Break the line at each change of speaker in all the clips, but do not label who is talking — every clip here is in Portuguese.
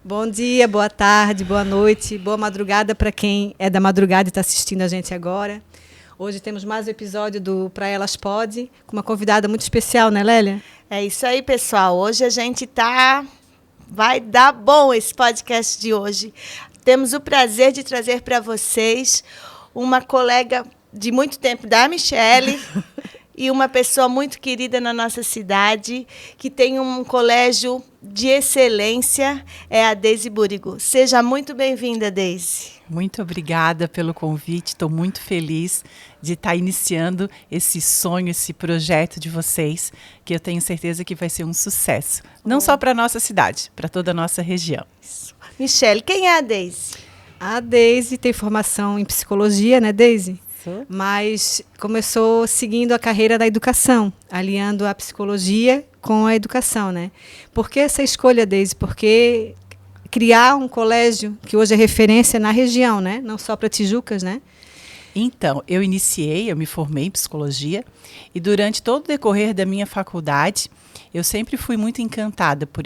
Bom dia, boa tarde, boa noite, boa madrugada para quem é da madrugada e está assistindo a gente agora. Hoje temos mais um episódio do Pra Elas Pode, com uma convidada muito especial, né, Lélia?
É isso aí, pessoal. Hoje a gente vai dar bom esse podcast de hoje. Temos o prazer de trazer para vocês uma colega de muito tempo da Michele e uma pessoa muito querida na nossa cidade, que tem um colégio de excelência, é a Deise Burigo. Seja muito bem-vinda, Deise.
Muito obrigada pelo convite, estou muito feliz de estar iniciando esse sonho, esse projeto de vocês, que eu tenho certeza que vai ser um sucesso. Não só para a nossa cidade, para toda a nossa região.
Michele, quem é a Deise?
A Deise tem formação em psicologia, né, Deise? Mas começou seguindo a carreira da educação, aliando a psicologia com a educação, né? Por que essa escolha, Deise? Porque criar um colégio que hoje é referência na região, né? Não só para Tijucas, né?
Então, eu me formei em psicologia e durante todo o decorrer da minha faculdade, eu sempre fui muito encantada por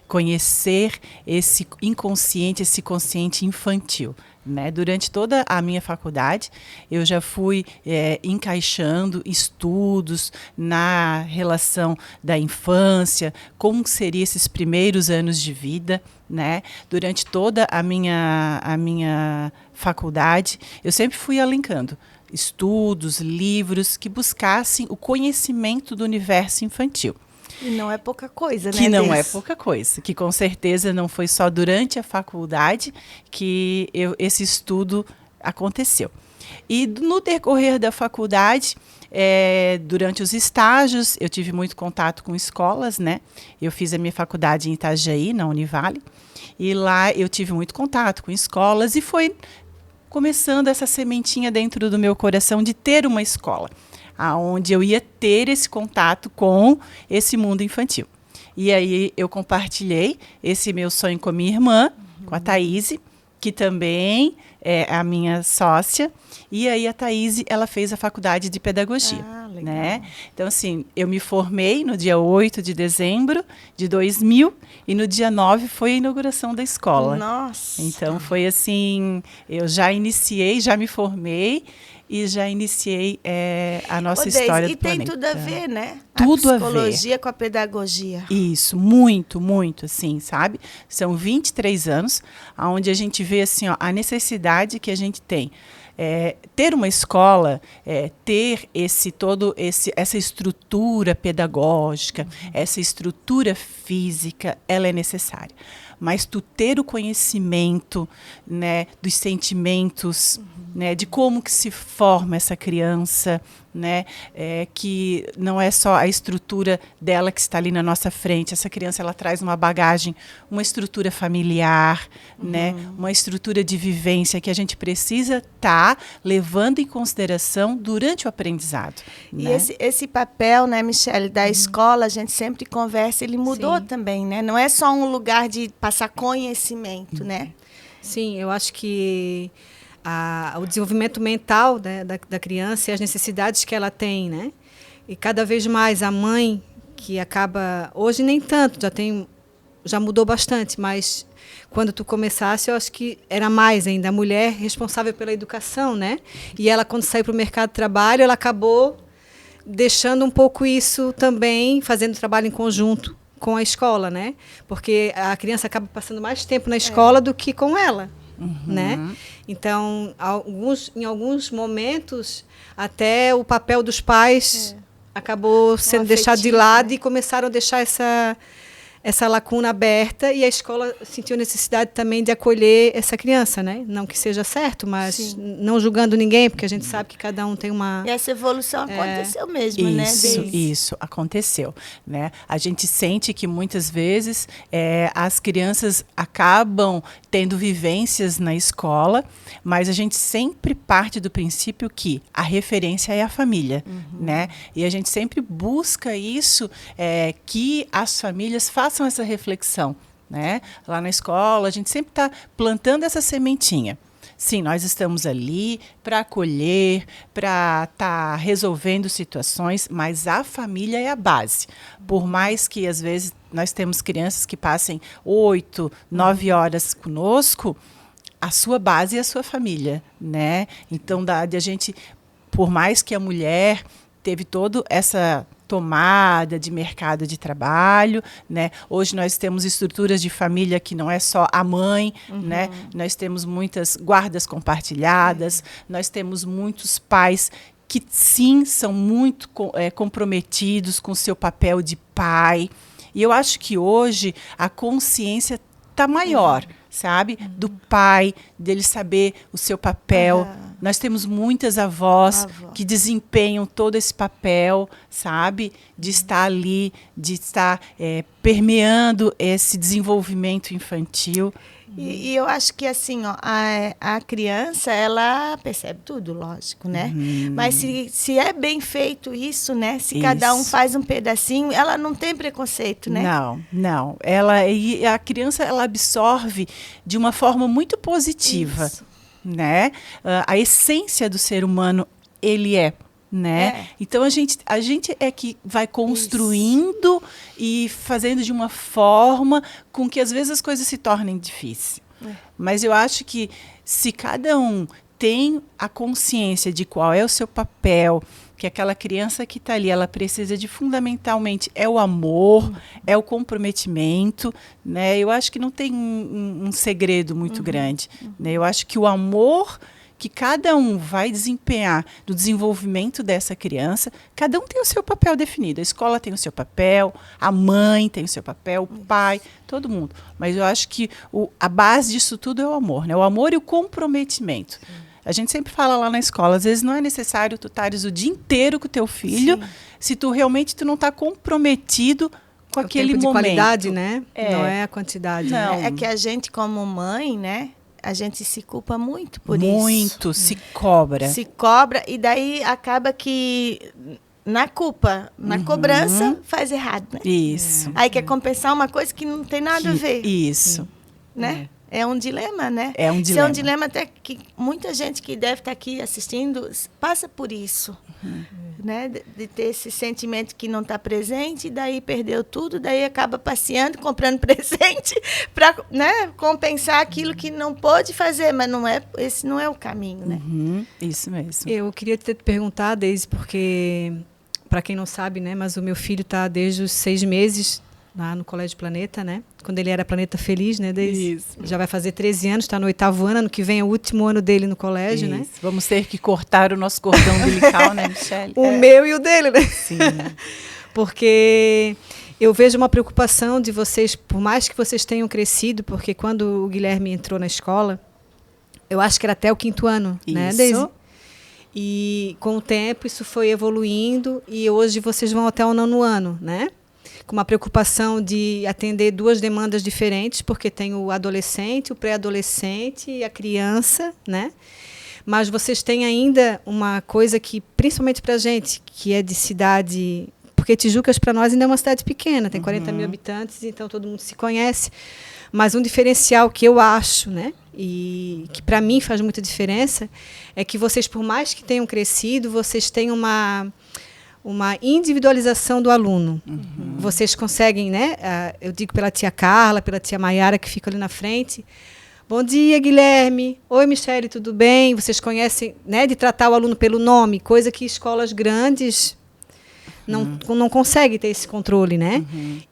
conhecer esse inconsciente, esse consciente infantil. Né? Durante toda a minha faculdade, eu já fui encaixando estudos na relação da infância, como seriam esses primeiros anos de vida. Né? Durante toda a minha faculdade, eu sempre fui alencando estudos, livros que buscassem o conhecimento do universo infantil.
E não é pouca coisa, né?
Que não é pouca coisa, que com certeza não foi só durante a faculdade que esse estudo aconteceu. E no decorrer da faculdade, durante os estágios, eu tive muito contato com escolas, né? Eu fiz a minha faculdade em Itajaí, na Univale, e lá eu tive muito contato com escolas e foi começando essa sementinha dentro do meu coração de ter uma escola, aonde eu ia ter esse contato com esse mundo infantil. E aí eu compartilhei esse meu sonho com a minha irmã, com a Thaís, que também é a minha sócia. E aí a Thaís, ela fez a faculdade de pedagogia. Né? Então, assim, eu me formei no dia 8 de dezembro de 2000 e no dia 9 foi a inauguração da escola.
Nossa!
Então, foi assim, eu já me formei e já iniciei a nossa história do planeta.
E tem tudo a ver, né?
Tudo a ver.
A psicologia com a pedagogia.
Isso, muito, muito, assim, sabe? São 23 anos onde a gente vê, assim, ó, a necessidade que a gente tem. Ter uma escola, ter essa estrutura pedagógica, essa estrutura física, ela é necessária. Mas tu ter o conhecimento, né, dos sentimentos, né, de como que se forma essa criança, né, que não é só a estrutura dela que está ali na nossa frente. Essa criança, ela traz uma bagagem, uma estrutura familiar, né, uma estrutura de vivência que a gente precisa estar levando em consideração durante o aprendizado.
E
né?
esse papel, né, Michele, da escola, a gente sempre conversa, ele mudou também, né? Não é só um lugar de passar conhecimento, né?
Sim, eu acho que o desenvolvimento mental, né, da criança e as necessidades que ela tem, né? E cada vez mais a mãe, que acaba... Hoje nem tanto, já mudou bastante, mas quando tu começasse, eu acho que era mais ainda a mulher responsável pela educação, né? E ela, quando saiu para o mercado de trabalho, ela acabou deixando um pouco isso também, fazendo trabalho em conjunto com a escola, né? Porque a criança acaba passando mais tempo na escola do que com ela. Né? Então, em alguns momentos, até o papel dos pais acabou sendo deixado de lado, né? E começaram a deixar essa lacuna aberta, e a escola sentiu necessidade também de acolher essa criança, né? Não que seja certo, mas não julgando ninguém, porque a gente sabe que cada um tem uma...
E essa evolução aconteceu mesmo, né?
Isso aconteceu, né? A gente sente que muitas vezes as crianças acabam tendo vivências na escola, mas a gente sempre parte do princípio que a referência é a família, né? E a gente sempre busca isso, que as famílias façam essa reflexão, né? Lá na escola, a gente sempre está plantando essa sementinha. sim, nós estamos ali para acolher, para estar resolvendo situações, mas a família é a base. Por mais que, às vezes, nós temos crianças que passem 8, 9 horas conosco, a sua base é a sua família, né? Então, a gente, por mais que a mulher teve toda essa tomada de mercado de trabalho, né? Hoje nós temos estruturas de família que não é só a mãe, né? Nós temos muitas guardas compartilhadas, nós temos muitos pais que sim são muito comprometidos com o seu papel de pai. E eu acho que hoje a consciência está maior, sabe? Do pai, dele saber o seu papel. Nós temos muitas avós que desempenham todo esse papel, sabe? De estar ali, de estar permeando esse desenvolvimento infantil.
E eu acho que assim, ó, a criança, ela percebe tudo, lógico, né? Mas se é bem feito isso, né? Se cada um faz um pedacinho, ela não tem preconceito, né?
Não. E a criança, ela absorve de uma forma muito positiva, né? A essência do ser humano, ele é. Né? Então a gente é que vai construindo e fazendo de uma forma com que às vezes as coisas se tornem difíceis. Mas eu acho que se cada um tem a consciência de qual é o seu papel, que aquela criança que está ali, ela precisa de fundamentalmente é o amor, é o comprometimento, né? Eu acho que não tem um segredo muito grande, né? Eu acho que o amor que cada um vai desempenhar no desenvolvimento dessa criança, cada um tem o seu papel definido. A escola tem o seu papel, a mãe tem o seu papel, o pai, todo mundo. Mas eu acho que a base disso tudo é o amor, né? O amor e o comprometimento. A gente sempre fala lá na escola, às vezes não é necessário tu estares o dia inteiro com o teu filho, se tu realmente não está comprometido com aquele
tempo de
momento.
Qualidade, né? Não é a quantidade.
Não.
Né?
É que a gente, como mãe, né? A gente se culpa muito por isso.
Muito, se cobra.
Se cobra, e daí acaba que na culpa, na cobrança, faz errado, né?
Isso.
Aí quer compensar uma coisa que não tem nada a ver.
Isso.
Né? É um dilema, né?
É um dilema.
Isso é um dilema até que muita gente que deve estar aqui assistindo passa por isso. Né? De ter esse sentimento que não está presente, e daí perdeu tudo, daí acaba passeando, comprando presente para, né, compensar aquilo que não pôde fazer, mas esse não é o caminho, né?
Isso mesmo.
Eu queria te perguntar, Deise, porque, para quem não sabe, né, mas o meu filho está desde os 6 meses lá no Colégio Planeta, né? Quando ele era Planeta Feliz, né, Deise?
Isso.
Já vai fazer 13 anos, está no 8º ano que vem é o último ano dele no colégio, né?
Vamos ter que cortar o nosso cordão umbilical, né, Michele?
O meu e o dele, né?
Sim.
Porque eu vejo uma preocupação de vocês, por mais que vocês tenham crescido, porque quando o Guilherme entrou na escola, eu acho que era até o 5º ano, né, Deise? E com o tempo isso foi evoluindo e hoje vocês vão até o 9º ano, né? Com uma preocupação de atender 2 demandas diferentes, porque tem o adolescente, o pré-adolescente e a criança, né? Mas vocês têm ainda uma coisa que, principalmente para a gente, que é de cidade... Porque Tijucas, para nós, ainda é uma cidade pequena, tem 40 mil habitantes, então todo mundo se conhece. Mas um diferencial que eu acho, né, e que para mim faz muita diferença, é que vocês, por mais que tenham crescido, vocês têm uma individualização do aluno. Vocês conseguem, né? Eu digo pela tia Carla, pela tia Maiara, que fica ali na frente. Bom dia, Guilherme. Oi, Michele, tudo bem? Vocês conhecem, né, de tratar o aluno pelo nome, coisa que escolas grandes não conseguem ter esse controle, né?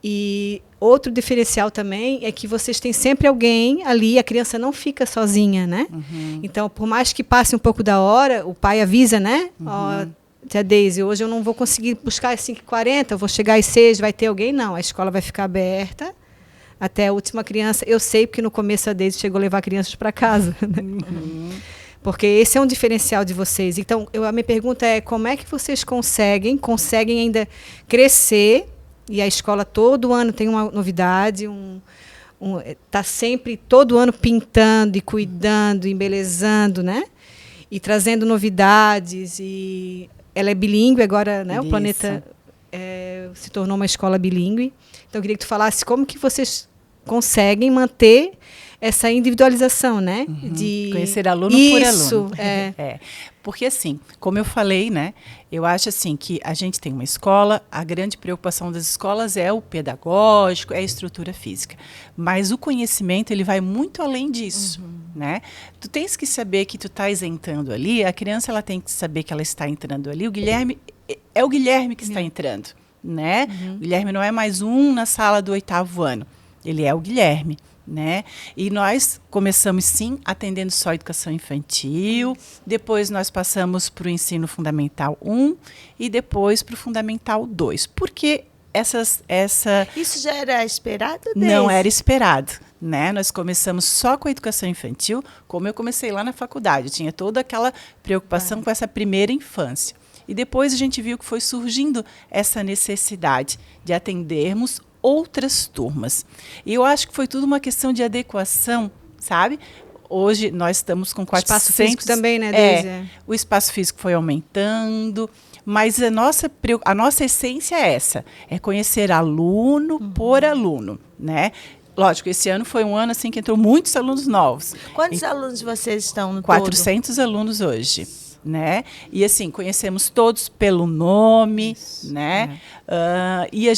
E outro diferencial também é que vocês têm sempre alguém ali, a criança não fica sozinha, né? Então, por mais que passe um pouco da hora, o pai avisa, né? Ó, tia Deise, hoje eu não vou conseguir buscar às 5h40, eu vou chegar às 6, vai ter alguém? Não, a escola vai ficar aberta até a última criança. Eu sei porque no começo a Deise chegou a levar crianças para casa. Né? Porque esse é um diferencial de vocês. Então, a minha pergunta é, como é que vocês conseguem ainda crescer, e a escola todo ano tem uma novidade, tá sempre, todo ano, pintando e cuidando, embelezando, né? E trazendo novidades, e ela é bilíngue agora, né? O Planeta se tornou uma escola bilíngue. Então, eu queria que tu falasse como que vocês conseguem manter essa individualização, né?
De conhecer aluno por aluno. Porque assim, como eu falei, né? Eu acho assim que a gente tem uma escola, a grande preocupação das escolas é o pedagógico, é a estrutura física. Mas o conhecimento, ele vai muito além disso, né? Tu tens que saber que tu estás entrando ali, a criança ela tem que saber que ela está entrando ali. O Guilherme é o Guilherme que está entrando, né? O Guilherme não é mais um na sala do 8º ano. Ele é o Guilherme, né? E nós começamos, sim, atendendo só educação infantil, depois nós passamos para o ensino fundamental 1 e depois para o fundamental 2. Porque
Isso já era esperado?
Não era esperado, né? Nós começamos só com a educação infantil, como eu comecei lá na faculdade. Eu tinha toda aquela preocupação com essa primeira infância. E depois a gente viu que foi surgindo essa necessidade de atendermos outras turmas. E eu acho que foi tudo uma questão de adequação, sabe? Hoje nós estamos com 400...
O espaço físico também, né, Deise?
O espaço físico foi aumentando, mas a nossa essência é essa, é conhecer aluno por aluno, né? Lógico, esse ano foi um ano assim que entrou muitos alunos novos.
Quantos alunos vocês estão no
400
todo?
alunos hoje. Né? E assim, conhecemos todos pelo nome, né? E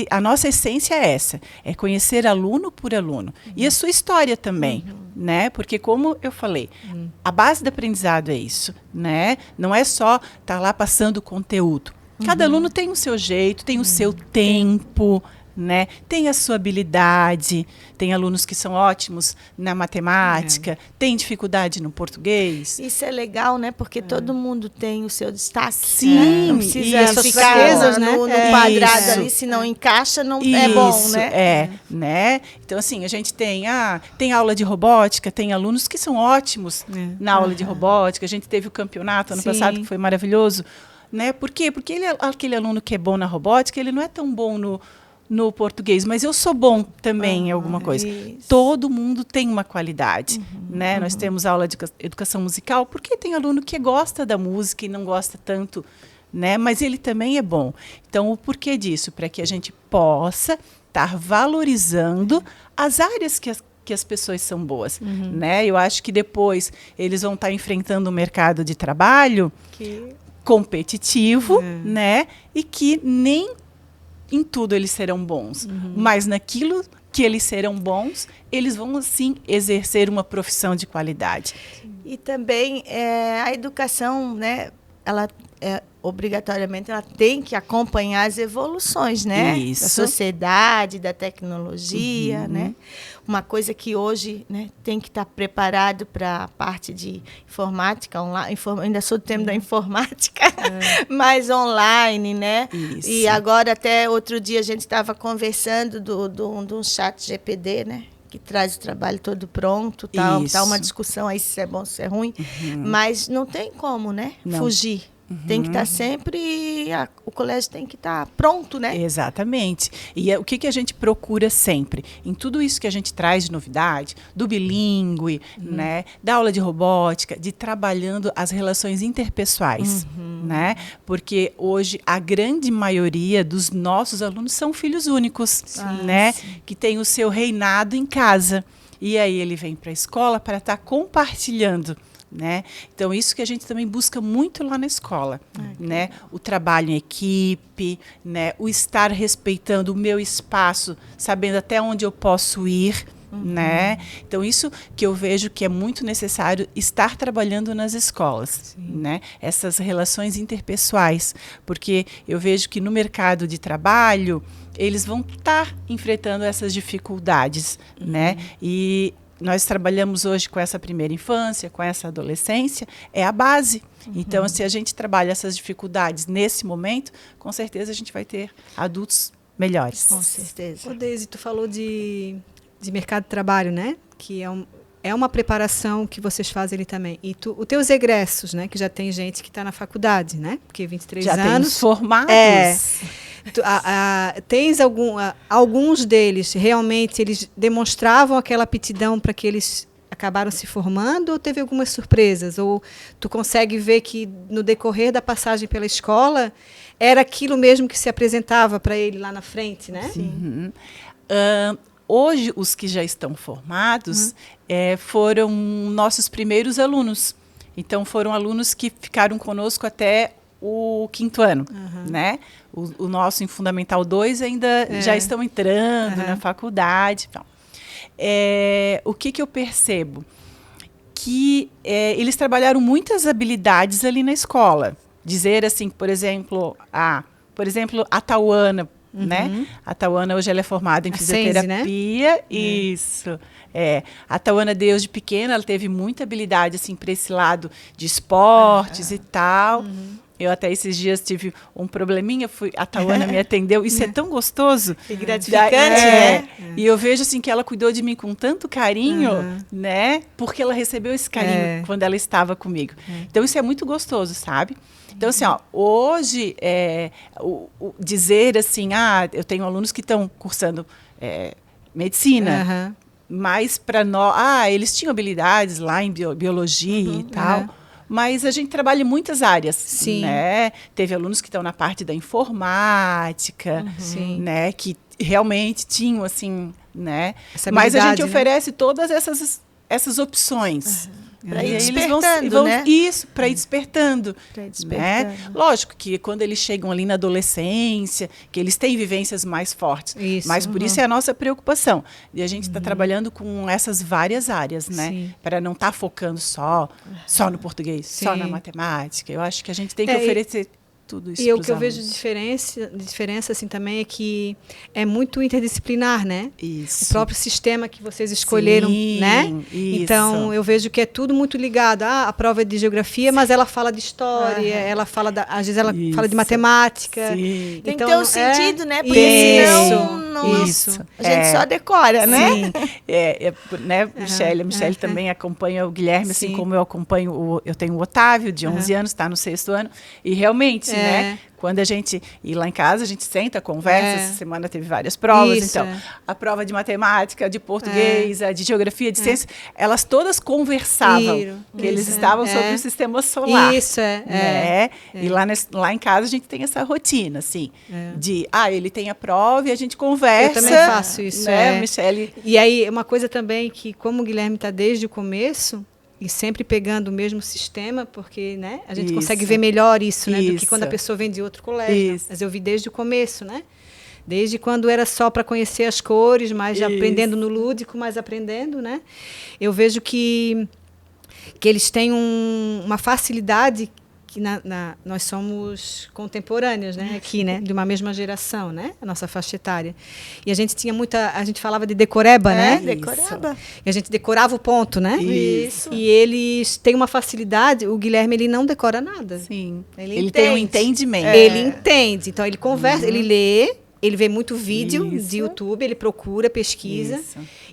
a nossa essência é essa, é conhecer aluno por aluno. E a sua história também, né? Porque como eu falei, a base do aprendizado é isso, né? Não é só estar lá passando conteúdo. Cada aluno tem o seu jeito, tem o seu tempo, né? Tem a sua habilidade, tem alunos que são ótimos na matemática, tem dificuldade no português.
Isso é legal, né? Porque todo mundo tem o seu destaque.
Sim,
né? Não precisa ficar no quadrado ali, se não encaixa, não é bom, né?
Né? Então, assim, a gente tem aula de robótica, tem alunos que são ótimos na aula de robótica. A gente teve o campeonato ano passado, que foi maravilhoso. Né? Por quê? Porque aquele aluno que é bom na robótica, ele não é tão bom no português, mas eu sou bom também em alguma coisa. Isso. Todo mundo tem uma qualidade, né? Nós temos aula de educação musical, porque tem aluno que gosta da música e não gosta tanto, né? Mas ele também é bom. Então, o porquê disso? Para que a gente possa estar valorizando as áreas que as pessoas são boas, né? Eu acho que depois eles vão estar enfrentando um mercado de trabalho competitivo, né? E que nem em tudo eles serão bons, mas naquilo que eles serão bons, eles vão, assim, exercer uma profissão de qualidade.
E também a educação, né, ela obrigatoriamente ela tem que acompanhar as evoluções, né?
Isso.
Da sociedade, da tecnologia, né? Uma coisa que hoje, né, tem que estar preparado para a parte de informática online, ainda sou do tempo da informática, mas online, né?
Isso.
E agora até outro dia a gente estava conversando do chat GPT, né? Que traz o trabalho todo pronto, tal, tá uma discussão aí se é bom, se é ruim, mas não tem como, né? Fugir. Tem que estar sempre, o colégio tem que estar pronto, né?
Exatamente. E o que a gente procura sempre? Em tudo isso que a gente traz de novidade, do bilíngue, né, da aula de robótica, de trabalhando as relações interpessoais, né? Porque hoje a grande maioria dos nossos alunos são filhos únicos, né? Que tem o seu reinado em casa. E aí ele vem para a escola para estar compartilhando, né? Então, isso que a gente também busca muito lá na escola, né? O trabalho em equipe, né? O estar respeitando o meu espaço, sabendo até onde eu posso ir, né? Então, isso que eu vejo que é muito necessário estar trabalhando nas escolas, né? Essas relações interpessoais, porque eu vejo que no mercado de trabalho, eles vão estar enfrentando essas dificuldades, né? E nós trabalhamos hoje com essa primeira infância, com essa adolescência, é a base. Então, se a gente trabalha essas dificuldades nesse momento, com certeza a gente vai ter adultos melhores.
Com certeza.
Ô, Deise, tu falou de mercado de trabalho, né? Que é uma preparação que vocês fazem ali também. E os teus egressos, né? Que já tem gente que está na faculdade, né? Porque 23
já
anos...
Já tem formados.
Tens alguns deles, realmente, eles demonstravam aquela aptidão para que eles acabaram se formando, ou teve algumas surpresas? Ou tu consegue ver que no decorrer da passagem pela escola era aquilo mesmo que se apresentava para ele lá na frente, né?
Sim.
hoje, os que já estão formados foram nossos primeiros alunos. Então, foram alunos que ficaram conosco até o 5º ano, né? O nosso em Fundamental 2 ainda já estão entrando na faculdade. Então. O que eu percebo? Que eles trabalharam muitas habilidades ali na escola. Dizer assim, por exemplo, a Tauana, né? A Tauana hoje ela é formada em fisioterapia.
Sense, né?
Isso. A Tauana, desde pequena, ela teve muita habilidade assim, para esse lado de esportes e tal. Eu até esses dias tive um probleminha, a Tauana me atendeu. Isso é tão gostoso.
Que gratificante, né?
E eu vejo assim que ela cuidou de mim com tanto carinho, né? Porque ela recebeu esse carinho quando ela estava comigo. Então, isso é muito gostoso, sabe? Então, assim, hoje, dizer assim, eu tenho alunos que estão cursando medicina, mas para nós, eles tinham habilidades lá em biologia e tal. Mas a gente trabalha em muitas áreas,
Sim.
né? Teve alunos que estão na parte da informática, né? Que realmente tinham, assim, né? Mas a gente oferece todas essas opções.
Para ir despertando, né?
Isso, para ir despertando. Né? Lógico que quando eles chegam ali na adolescência, que eles têm vivências mais fortes.
Isso,
mas por isso é a nossa preocupação. E a gente está trabalhando com essas várias áreas, né? Para não estar focando só no português, só na matemática. Eu acho que a gente tem que oferecer tudo isso.
E o que eu vejo de diferença assim, também é que é muito interdisciplinar, né?
Isso.
O próprio sistema que vocês escolheram, né?
Isso.
Então, eu vejo que é tudo muito ligado. A prova é de geografia, mas ela fala de história, ela fala às vezes ela fala de matemática.
Sim.
Tem que ter um sentido, né? Porque senão
isso.
A gente só decora, né?
Sim. Né, Michele? A Michele também acompanha o Guilherme, assim como eu acompanho eu tenho o Otávio, de 11 anos, está no 6º ano. E realmente, né? Quando a gente ir lá em casa, a gente senta, conversa. Essa semana teve várias provas.
Isso,
então, a prova de matemática, de português, a de geografia, de ciência, elas todas conversavam. Que eles estavam sobre o sistema solar.
Isso,
né? E lá em casa a gente tem essa rotina, assim, de, ele tem a prova e a gente conversa.
Eu também faço isso,
né, Michele?
E aí, uma coisa também que, como o Guilherme está desde o começo, e sempre pegando o mesmo sistema, porque, né, a gente consegue ver melhor isso, né, do que quando a pessoa vem de outro colégio. Mas eu vi desde o começo, né? Desde quando era só para conhecer as cores, mas já aprendendo no lúdico, mas aprendendo, né? Eu vejo que eles têm uma facilidade que nós somos contemporâneos, né? Aqui, né? De uma mesma geração, né? A nossa faixa etária. E a gente tinha a gente falava de decoreba, né?
Decoreba.
E a gente decorava o ponto, né?
Isso.
E eles têm uma facilidade, o Guilherme, ele não decora nada.
Sim. Ele tem um entendimento.
Ele entende. Então, ele conversa, ele lê, ele vê muito vídeo de YouTube, ele procura, pesquisa.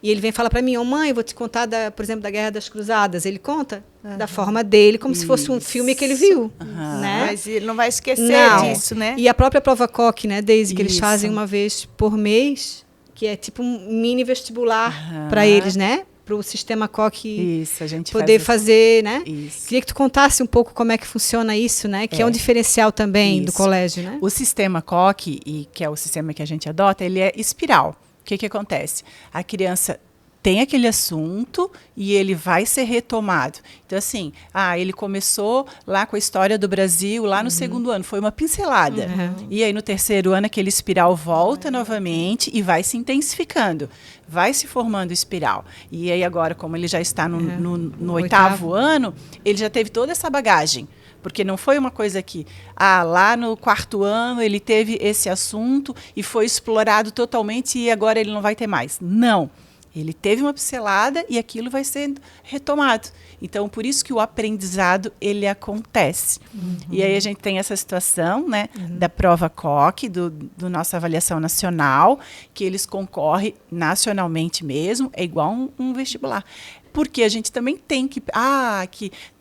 E ele vem falar para mim, mãe, eu vou te contar, por exemplo, da Guerra das Cruzadas. Ele conta da forma dele, como se fosse um filme que ele viu. Né?
Mas ele não vai esquecer disso, né?
E a própria prova COC, né, Daisy, que eles fazem uma vez por mês, que é tipo um mini vestibular para eles, né? Para o sistema COC
a gente
poder fazer, né?
Isso.
Queria que tu contasse um pouco como é que funciona isso, né? Que é um diferencial também do colégio, né?
O sistema COC, que é o sistema que a gente adota, ele é espiral. O que acontece? A criança tem aquele assunto e ele vai ser retomado. Então, assim, ele começou lá com a história do Brasil, lá no 2º ano, foi uma pincelada. E aí, no 3º ano, aquele espiral volta novamente e vai se intensificando. Vai se formando espiral. E aí, agora, como ele já está no 8º ano, ele já teve toda essa bagagem. Porque não foi uma coisa que, lá no 4º ano ele teve esse assunto e foi explorado totalmente e agora ele não vai ter mais. Não. Ele teve uma pincelada e aquilo vai sendo retomado. Então, por isso que o aprendizado, ele acontece. E aí a gente tem essa situação, né, da prova COC, do nossa avaliação nacional, que eles concorrem nacionalmente mesmo, é igual um vestibular. Porque a gente também tem que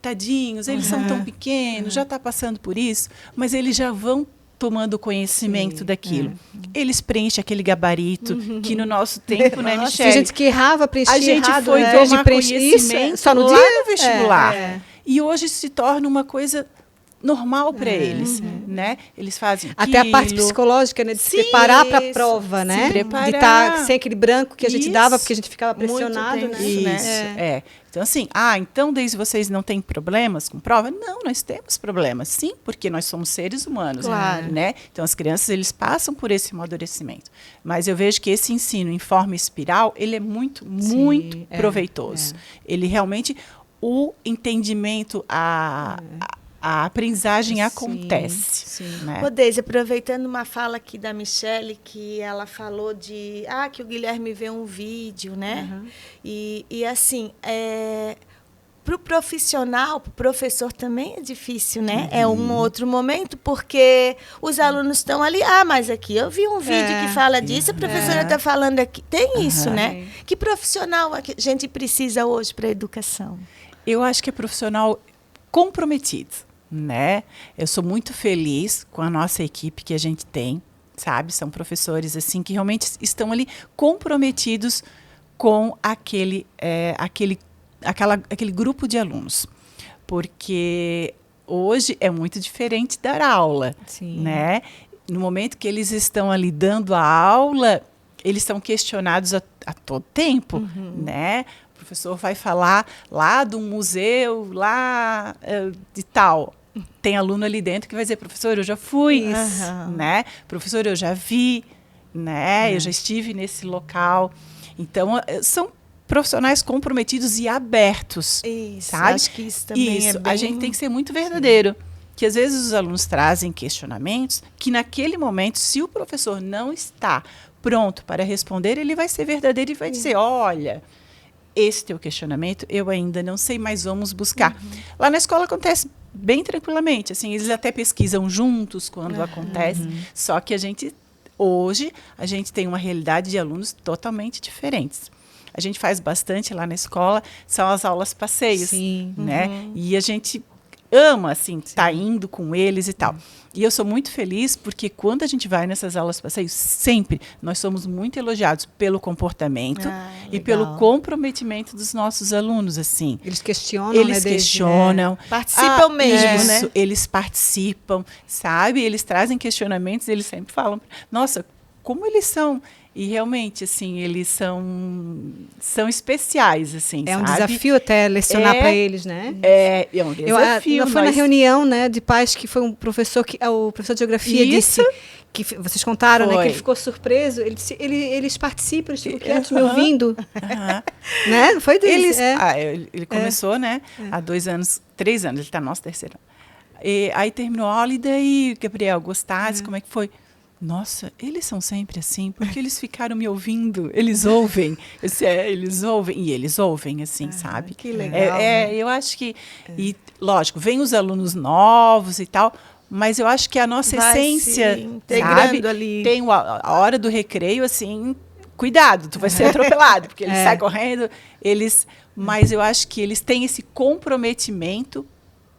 tadinhos, eles são tão pequenos, já está passando por isso, mas eles já vão tomando conhecimento daquilo. Eles preenchem aquele gabarito que no nosso tempo, né, Michele?
A gente que errava, preenchia
a gente
errado,
foi tomar conhecimento
só no
lá
dia
no vestibular. E hoje se torna uma coisa normal para eles, né? Eles fazem
até a parte psicológica, né, de se preparar para a prova, né?
Preparar.
De estar sem aquele branco que a gente dava porque a gente ficava pressionado, né?
Isso. Então assim, então desde vocês não têm problemas com prova? Não, nós temos problemas, sim, porque nós somos seres humanos, né? Então as crianças, eles passam por esse amadurecimento. Mas eu vejo que esse ensino em forma espiral, ele é muito proveitoso. Ele realmente, o entendimento, a aprendizagem acontece. Né?
Ô, Deise, aproveitando uma fala aqui da Michele, que ela falou de que o Guilherme vê um vídeo, né? E assim, para o profissional, para o professor também é difícil, né? É um outro momento, porque os alunos estão ali, mas aqui eu vi um vídeo que fala disso, a professora está falando aqui. Tem isso, né? Que profissional a gente precisa hoje para a educação?
Eu acho que é profissional comprometido, né? Eu sou muito feliz com a nossa equipe que a gente tem, sabe? São professores assim que realmente estão ali comprometidos com aquele grupo de alunos, porque hoje é muito diferente dar aula, né? No momento que eles estão ali dando a aula, eles são questionados a todo tempo, né? O professor vai falar lá do museu, lá de tal. Tem aluno ali dentro que vai dizer, professor, eu já fui, né? Professor, eu já vi, né? Eu já estive nesse local. Então, são profissionais comprometidos e abertos, sabe?
Acho que isso também é bem...
A gente tem que ser muito verdadeiro. Que às vezes os alunos trazem questionamentos que naquele momento, se o professor não está pronto para responder, ele vai ser verdadeiro e vai dizer, olha, esse teu questionamento eu ainda não sei, mas vamos buscar. Lá na escola acontece bem tranquilamente, assim, eles até pesquisam juntos quando acontece, só que hoje a gente tem uma realidade de alunos totalmente diferentes. A gente faz bastante lá na escola, são as aulas passeios, né? E a gente ama, assim, estar indo com eles e tal. E eu sou muito feliz porque quando a gente vai nessas aulas passeios, sempre nós somos muito elogiados pelo comportamento e pelo comprometimento dos nossos alunos, assim.
Eles questionam,
eles questionam.
Participam mesmo, né?
Eles participam, sabe? Eles trazem questionamentos, eles sempre falam, nossa, como eles são... E realmente, assim, eles são especiais, assim,
É um
sabe?
desafio até lecionar para eles, né?
É um desafio.
Foi na reunião, né, de pais que foi um professor, o professor de geografia disse, que vocês contaram, né, que ele ficou surpreso, ele disse, eles participam, eles ficam quietos me ouvindo. Né? Foi deles.
Ele começou, né, há 3 anos, ele está no nosso 3º ano. E aí terminou a aula, e daí, Gabriel, gostasse, como é que foi? Nossa, eles são sempre assim, porque eles ficaram me ouvindo, eles ouvem. Eu disse, eles ouvem, e eles ouvem, assim, sabe?
Que legal. Né?
Eu acho que, e lógico, vem os alunos novos e tal, mas eu acho que a nossa essência, sabe? Ali. Tem a hora do recreio, assim, cuidado, tu vai ser atropelado, porque eles saem correndo, mas eu acho que eles têm esse comprometimento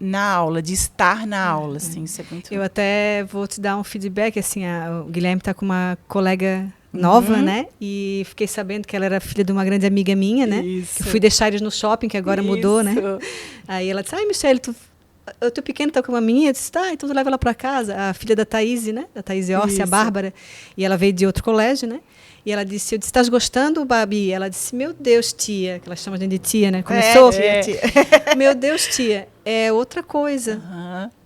na aula, de estar na aula, assim, isso é muito...
Eu até vou te dar um feedback, assim, o Guilherme está com uma colega nova, né, e fiquei sabendo que ela era filha de uma grande amiga minha, né, que eu fui deixar eles no shopping, que agora mudou, né, aí ela disse, Michele, o teu pequeno está com uma menina, eu disse, então tu leva ela para casa, a filha da Thaís, né, da Thaís Orsi, a Bárbara, e ela veio de outro colégio, né, e ela disse, eu disse, estás gostando, Babi? Ela disse, meu Deus, tia, que ela chama de tia, né? Começou?
Tia.
Meu Deus, tia, é outra coisa.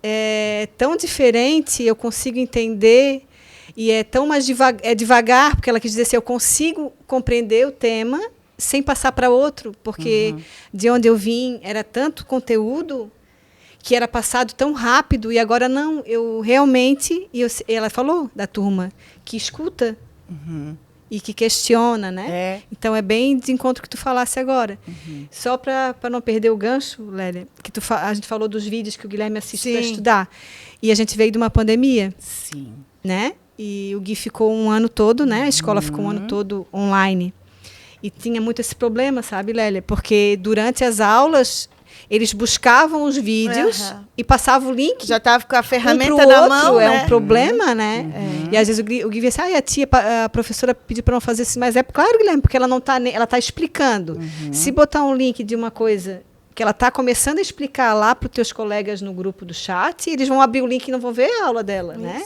É tão diferente, eu consigo entender, e é tão mais devagar, porque ela quis dizer assim, eu consigo compreender o tema sem passar para outro, porque de onde eu vim era tanto conteúdo que era passado tão rápido, e agora não, eu realmente, ela falou da turma, que escuta, e que questiona, né? Então é bem de encontro que tu falasse agora. Só para não perder o gancho, Lélia, que a gente falou dos vídeos que o Guilherme assiste para estudar. E a gente veio de uma pandemia.
Sim.
Né? E o Gui ficou um ano todo, né? A escola ficou um ano todo online. E tinha muito esse problema, sabe, Lélia? Porque durante as aulas eles buscavam os vídeos e passavam o link.
Já estava com a ferramenta na mão,
é um problema, né? E às vezes o Gui via assim, a professora pediu para não fazer isso, mas claro, Guilherme, porque ela não tá, ela está explicando. Se botar um link de uma coisa porque ela está começando a explicar lá para os teus colegas no grupo do chat, e eles vão abrir o link e não vão ver a aula dela, né?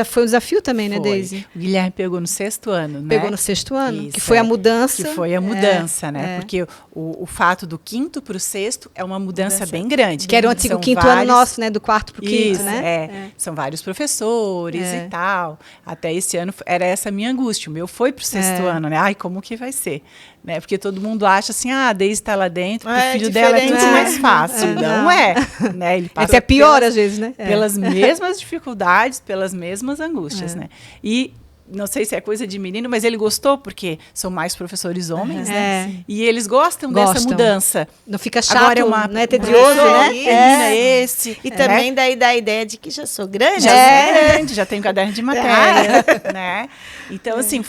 Foi um desafio também, né, Deise?
O Guilherme pegou no 6º ano, né?
Pegou no 6º ano,
Isso,
que foi a mudança.
Que foi a mudança, né? Porque o fato do 5º para o 6º é uma mudança bem grande.
Que era o antigo 5º ano nosso, né? Do 4º para o 5º, né?
São vários professores e tal. Até esse ano era essa a minha angústia. O meu foi para o 6º ano, né? Ai, como que vai ser? Né? Porque todo mundo acha assim, a Deise está lá dentro, o filho dela é tudo mais fácil. Não é. Né? Ele passa
até pior às vezes, né?
Pelas mesmas dificuldades, pelas mesmas angústias, né? E não sei se é coisa de menino, mas ele gostou porque são mais professores homens, né? E eles gostam dessa mudança.
Não fica chato,
agora
não é tedioso, né?
Esse.
E também daí dá a ideia de que já sou grande.
Já sou grande, já tenho caderno de matéria, né? Então, assim,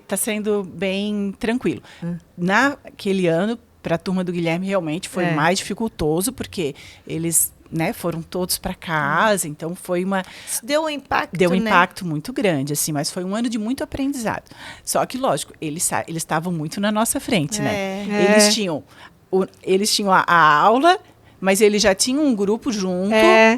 tá sendo bem tranquilo. Naquele ano, para a turma do Guilherme, realmente foi mais dificultoso, porque eles... né, foram todos para casa, então foi uma...
Deu um impacto,
Deu um impacto muito grande, assim, mas foi um ano de muito aprendizado. Só que, lógico, eles estavam muito na nossa frente, né? Eles tinham a aula, mas eles já tinham um grupo junto,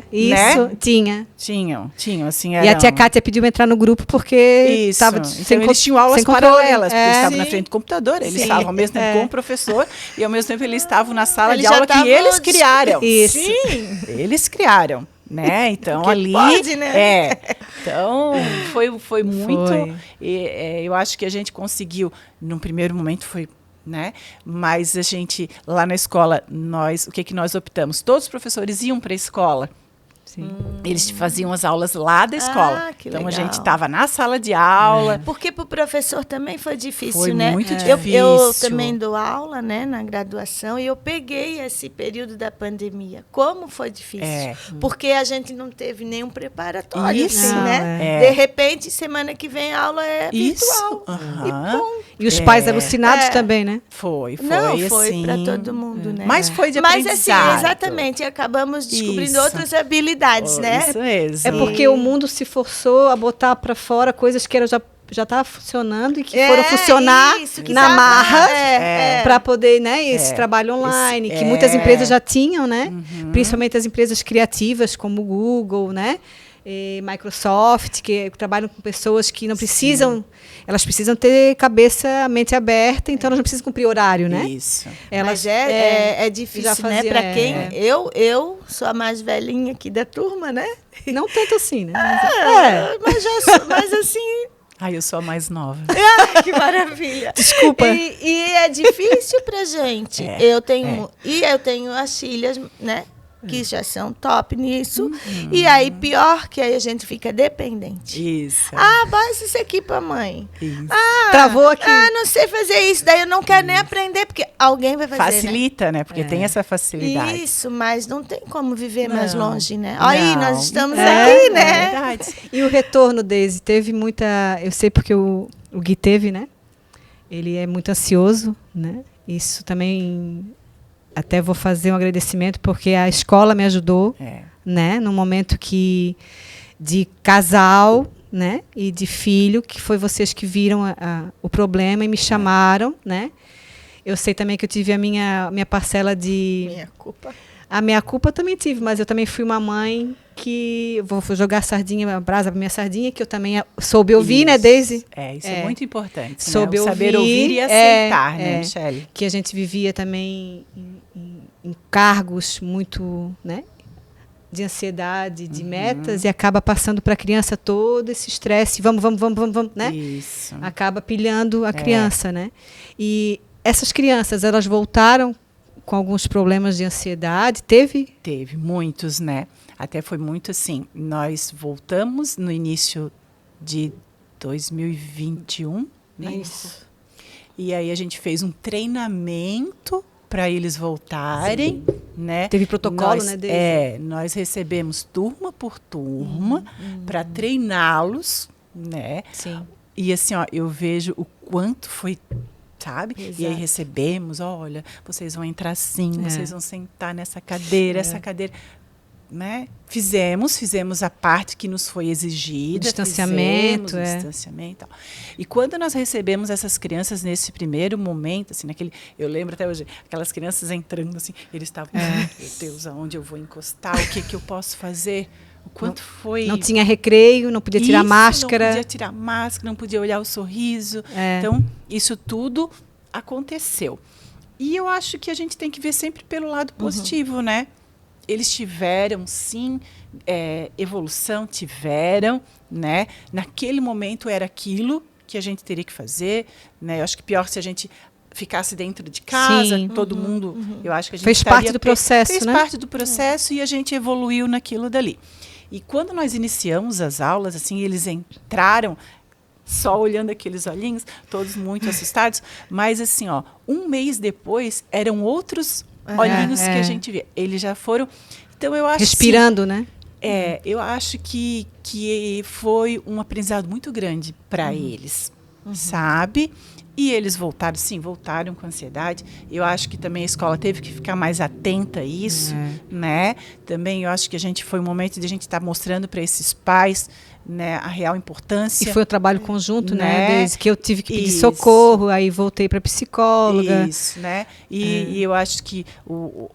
isso,
né?
Tinham,
assim,
E a tia Kátia pediu entrar no grupo porque estava
então, eles tinham aulas paralelas, porque eles estavam na frente do computador, eles estavam ao mesmo tempo com o professor, e ao mesmo tempo eles estavam na sala de aula que eles criaram.
Isso.
Sim, eles criaram. Né? Então, ali...
Pode, né?
Então, foi muito... eu acho que a gente conseguiu, num primeiro momento, foi... né? Mas a gente, lá na escola, o que nós optamos? Todos os professores iam para a escola. Sim. Eles faziam as aulas lá da escola. Então, legal. A gente estava na sala de aula.
Porque para o professor também foi difícil,
foi
né?
Muito difícil.
Eu também dou aula, né, na graduação, e eu peguei esse período da pandemia. Como foi difícil? Porque a gente não teve nenhum preparatório, assim, né? De repente, semana que vem a aula é virtual. E ponto.
E os pais alucinados também, né?
Foi
assim, para todo mundo, né?
Mas foi de aprendizado.
Mas, assim, exatamente, acabamos descobrindo outras habilidades, né?
Isso mesmo.
É porque o mundo se forçou a botar para fora coisas que já estava funcionando e que foram funcionar na marra para poder, né, esse trabalho online, que muitas empresas já tinham, né? Principalmente as empresas criativas como o Google, né? Microsoft, que trabalham com pessoas que não precisam, elas precisam ter a mente aberta, então elas não precisam cumprir horário, né?
Isso.
Mas é difícil, né? Para quem... Eu sou a mais velhinha aqui da turma, né?
Não tanto assim, né?
Mas assim...
Eu sou a mais nova.
Que maravilha.
Desculpa.
E é difícil pra gente. Eu tenho as filhas, né? Que já são top nisso. E aí, pior que aí a gente fica dependente.
Isso.
Baixa isso aqui pra mãe.
Isso.
Travou aqui.
Não sei fazer isso. Daí eu não quero nem aprender, porque alguém vai fazer,
facilita, né? Porque tem essa facilidade.
Isso, mas não tem como viver mais longe, né? Aí, nós estamos aqui, né?
É verdade.
E o retorno, Deise, teve muita... Eu sei porque o Gui teve, né? Ele é muito ansioso, né? Isso também... Até vou fazer um agradecimento porque a escola me ajudou, né, no momento de casal, né, e de filho, que foi vocês que viram o problema e me chamaram, né. Eu sei também que eu tive a minha parcela de...
Minha culpa.
A minha culpa eu também tive, mas eu também fui uma mãe que... Vou jogar brasa para minha sardinha, que eu também soube ouvir, né, Deise?
Isso é muito importante.
Soube
né? Saber ouvir e aceitar, né, Michele?
Que a gente vivia também em cargos muito, né, de ansiedade, de metas, e acaba passando para a criança todo esse estresse, vamos, né?
Isso.
Acaba pilhando a criança, né? E essas crianças, elas voltaram com alguns problemas de ansiedade, teve?
Teve, muitos, né? Até foi muito assim, nós voltamos no início de 2021, né?
Isso.
E aí a gente fez um treinamento para eles voltarem, né?
Teve protocolo, né?
Nós recebemos turma por turma para treiná-los, né?
Sim.
E assim, eu vejo o quanto foi, sabe?
Exato.
E aí recebemos, olha, vocês vão entrar assim, vocês vão sentar nessa cadeira, essa cadeira... né, fizemos a parte que nos foi exigida.
Distanciamento.
Distanciamento. E quando nós recebemos essas crianças nesse primeiro momento, assim, eu lembro até hoje, aquelas crianças entrando assim, eles estavam, meu Deus, aonde eu vou encostar, o que eu posso fazer? O quanto foi...
Não tinha recreio, não podia tirar máscara.
Não podia tirar máscara, não podia olhar o sorriso. Então, isso tudo aconteceu. E eu acho que a gente tem que ver sempre pelo lado positivo, né? Eles tiveram, sim, evolução, tiveram, né? Naquele momento era aquilo que a gente teria que fazer, né? Eu acho que pior se a gente ficasse dentro de casa, todo mundo, eu acho que a gente
fez parte do processo,
fez parte do processo e a gente evoluiu naquilo dali. E quando nós iniciamos as aulas, assim, eles entraram só olhando aqueles olhinhos, todos muito assustados, mas assim, ó, um mês depois eram outros olhinhos que a gente via. Eles já foram. Então eu acho
respirando, assim, né?
Eu acho que foi um aprendizado muito grande para eles, sabe? E eles voltaram com ansiedade. Eu acho que também a escola teve que ficar mais atenta a isso, né? Também eu acho que foi um momento de a gente estar mostrando para esses pais, né, a real importância.
E foi um trabalho conjunto, né? Desde que eu tive que pedir socorro, aí voltei para psicóloga.
Isso, né? E eu acho que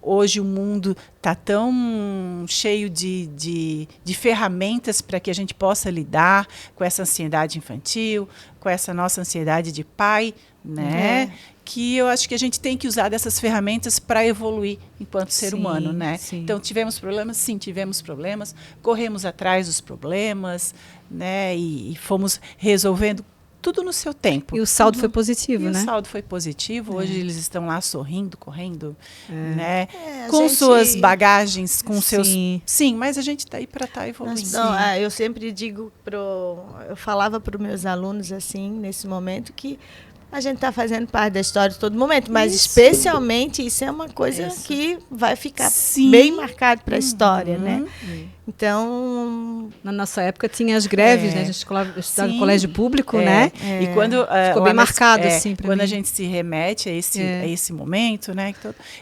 hoje o mundo está tão cheio de ferramentas para que a gente possa lidar com essa ansiedade infantil, com essa nossa ansiedade de pai, né? Que eu acho que a gente tem que usar dessas ferramentas para evoluir enquanto ser humano, né?
Sim.
Então, tivemos problemas? Sim, tivemos problemas. Corremos atrás dos problemas, né? E fomos resolvendo tudo no seu tempo.
E o saldo foi positivo, né?
O saldo foi positivo. Hoje eles estão lá sorrindo, correndo, né? Com suas bagagens, com seus... Sim, mas a gente está aí para estar evoluindo.
Eu sempre digo, eu falava para os meus alunos, assim, nesse momento, que a gente está fazendo parte da história de todo momento, mas especialmente isso é uma coisa que vai ficar bem marcado para a história, né? Então,
na nossa época tinha as greves, né? A gente estudava no colégio público, né?
E quando
ficou bem marcado assim para mim.
Quando a gente se remete a esse momento, né?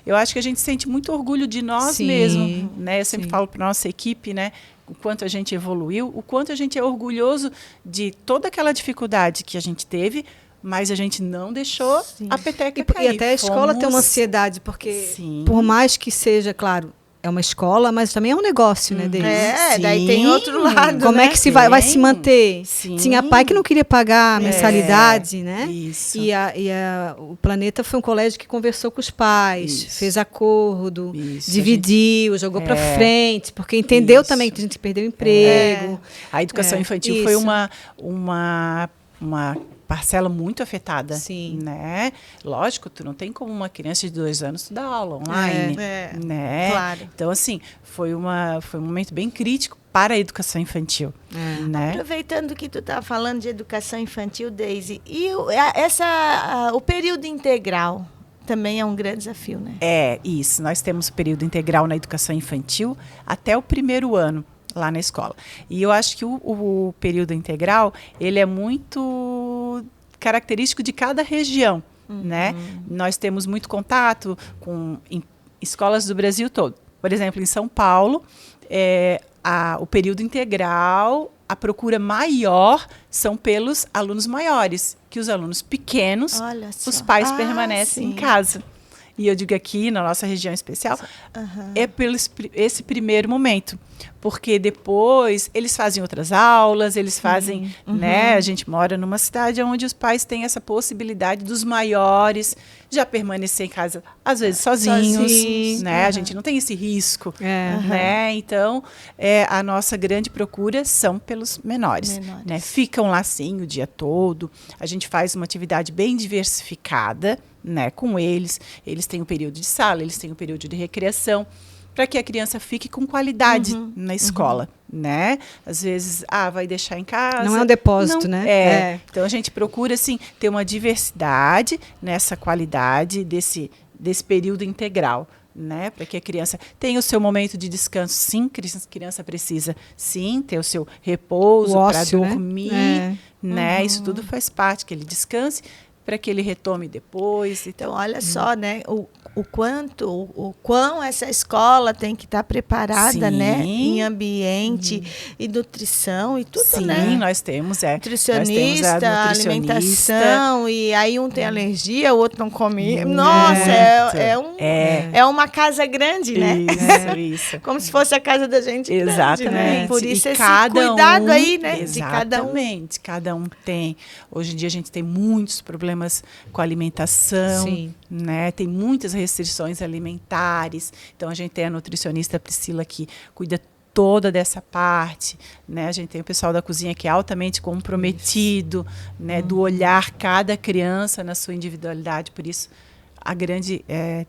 Eu acho que a gente sente muito orgulho de nós mesmos, né? Eu sempre falo para nossa equipe, né? O quanto a gente evoluiu, o quanto a gente é orgulhoso de toda aquela dificuldade que a gente teve, mas a gente não deixou a peteca cair.
E até a escola tem uma ansiedade, porque por mais que seja, claro, é uma escola, mas também é um negócio, né, deles.
Daí tem outro lado,
como é que vai se manter? Tinha pai que não queria pagar a mensalidade, né?
Isso.
O Planeta foi um colégio que conversou com os pais, fez acordo, dividiu, jogou para frente, porque entendeu também que a gente perdeu o emprego.
A educação infantil foi uma parcela muito afetada, né? Lógico, tu não tem como uma criança de 2 anos estudar aula online, né?
Claro.
Então, assim, foi um momento bem crítico para a educação infantil, né?
Aproveitando que tu tá falando de educação infantil, Deise, e o período integral também é um grande desafio, né?
Isso. Nós temos o período integral na educação infantil até o 1º ano lá na escola. E eu acho que o período integral, ele é muito característico de cada região, né? Nós temos muito contato com escolas do Brasil todo. Por exemplo, em São Paulo, o período integral, a procura maior são pelos alunos maiores, que os alunos pequenos, os pais permanecem em casa. E eu digo aqui, na nossa região especial, é pelo esse primeiro momento. Porque depois eles fazem outras aulas, eles fazem, né? A gente mora numa cidade onde os pais têm essa possibilidade dos maiores já permanecer em casa, às vezes sozinhos, né? A gente não tem esse risco, né? Então, a nossa grande procura são pelos menores. Né? Ficam lá, sim, o dia todo. A gente faz uma atividade bem diversificada, né, com eles. Eles têm o período de sala, eles têm o período de recreação, para que a criança fique com qualidade na escola, né? Às vezes, vai deixar em casa.
Não é um depósito, né?
Então, a gente procura, assim, ter uma diversidade nessa qualidade desse período integral, né? Para que a criança tenha o seu momento de descanso. Sim, a criança precisa, sim, ter o seu repouso para dormir, né? Isso tudo faz parte, que ele descanse, para que ele retome depois.
Então, olha só, né? o quão essa escola tem que estar preparada,
Sim.
né? Em ambiente e nutrição e tudo,
Sim,
né?
nós temos,
Nutricionista,
nós temos a
alimentação, e aí um tem alergia, o outro não come.
Muito.
Nossa,
É.
é uma casa grande, né?
Isso.
Como se fosse a casa da gente grande, né?
Exatamente.
Por isso
E
esse
cada
cuidado
um,
aí, né?
Exatamente. Cada um tem. Hoje em dia a gente tem muitos problemas com a alimentação,
Sim.
né? Tem muitas restrições alimentares. Então a gente tem a nutricionista Priscila que cuida toda dessa parte, né? A gente tem o pessoal da cozinha que é altamente comprometido, né? Do olhar cada criança na sua individualidade. Por isso a grande